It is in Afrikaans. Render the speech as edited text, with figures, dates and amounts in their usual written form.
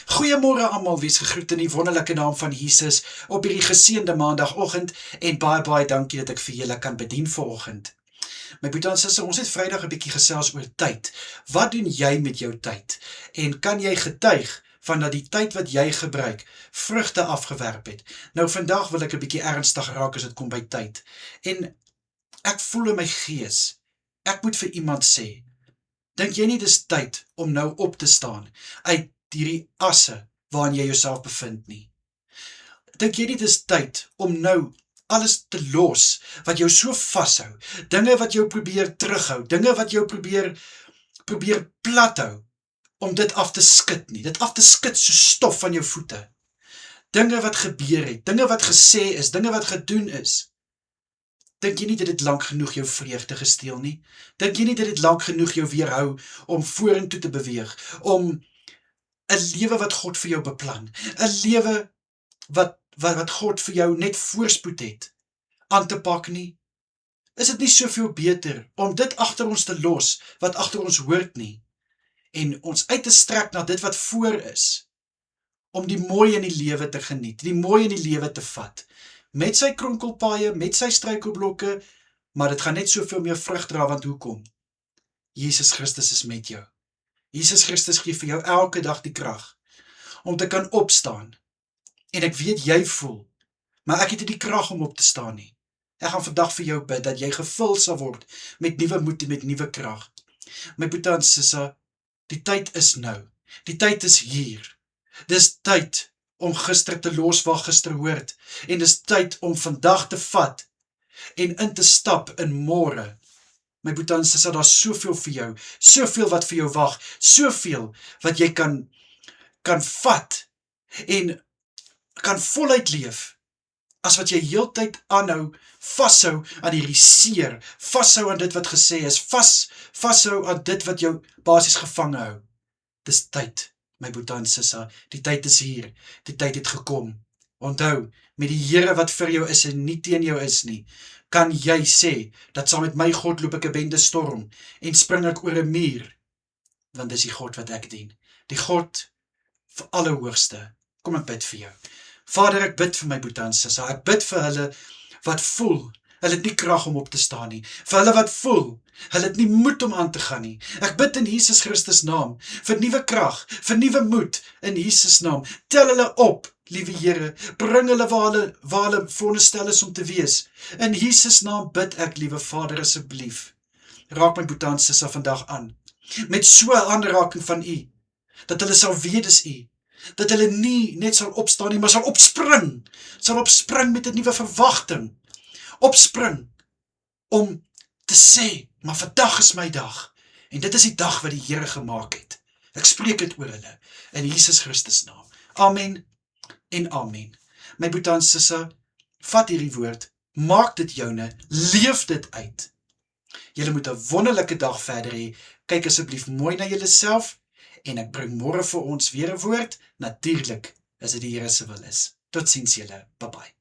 Goeiemôre almal, wees gegroet in die wonderlike naam van Jesus op hierdie geseënde maandagoggend en baie dankie dat ek vir julle kan bedien vanoggend. My broer en suster, ons het Vrydag 'n bietjie gesels oor tyd. Wat doen jy met jou tyd? En kan jy getuig van dat die tyd wat jy gebruik vrugte afgewerp het? Nou vandag wil ek 'n bietjie ernstig raak as dit kom by tyd. En ek voel in my gees, ek moet vir iemand sê, dink jy nie dis tyd om nou op te staan uit hierdie asse waarin jy jouself bevind nie? Dink jy nie dis tyd om nou alles te los wat jou so vashou, dinge wat jou probeer terughou, dinge wat jou probeer plathou, om dit af te skud nie, dit af te skud so stof van jou voete. Dinge wat gebeur het, dinge wat gesê is, dinge wat gedoen is. Dink jy nie dat dit lank genoeg jou vreugde gesteel nie? Dink jy nie dat dit lank genoeg jou weerhou om vorentoe te beweeg, om 'n lewe wat God vir jou beplan, 'n lewe wat God vir jou net voorspoed het, aan te pak nie? Is dit nie soveel beter om dit agter ons te los, wat agter ons hoort nie, en ons uit te strek na dit wat voor is, om die mooi in die lewe te geniet, die mooi in die lewe te vat, met sy kronkelpaaie, met sy struikelblokke, maar dit gaan net soveel meer vrug dra, want hoekom? Jesus Christus is met jou. Jesus Christus gee vir jou elke dag die krag om te kan opstaan. En ek weet jy voel, maar ek het nie die krag om op te staan nie. Ek gaan vandag vir jou bid dat jy gevul sal word met nuwe moed en met nuwe krag. My broer en suster, die tyd is nou. Die tyd is hier. Dis tyd om gister te los waar gister hoort. En dis tyd om vandag te vat en in te stap in môre. My broer en suster, daar is soveel vir jou, soveel wat vir jou wag, soveel wat jy kan vat en kan voluit leef, as wat jy heeltyd aanhou, vashou aan hierdie seer, vashou aan dit wat gesê is, vashou aan dit wat jou basies gevange hou. Dis tyd, my broer en suster, die tyd is hier, die tyd het gekom. Onthou, met die Here wat vir jou is en nie teen jou is nie, kan jy sê, dat saam met my God loop ek 'n bende storm, en spring ek oor 'n muur, want dis die God wat ek dien, die God vir Allerhoogste. Kom ek bid vir jou. Vader, ek bid vir my broer en suster, ek bid vir hulle wat voel, hulle het nie krag om op te staan nie, vir hulle wat voel, hulle het nie moed om aan te gaan nie. Ek bid in Jesus Christus naam, vir nuwe krag, vir nuwe moed, in Jesus naam. Tel hulle op, liewe Here, bring hulle waar hulle veronderstel is om te wees. In Jesus naam bid ek, liewe Vader, asseblief. Raak my broer en suster vandag aan, met so 'n aanraking van U, dat hulle sal weet dis U, dat hulle nie net sal opstaan nie, maar sal opspring met 'n nuwe verwagting, opspring om te sê, maar vandag is my dag, en dit is die dag wat die Here gemaak het. Ek spreek dit oor hulle, in Jesus Christus naam. Amen en amen. My broer en suster, vat hierdie woord, maak dit joune, leef dit uit. Julle moet 'n wonderlike dag verder hê. Kyk asseblief mooi na julleself, en ek bring môre vir ons weer 'n woord, natuurlik, as dit die Here se wil is. Totsiens julle, bye bye.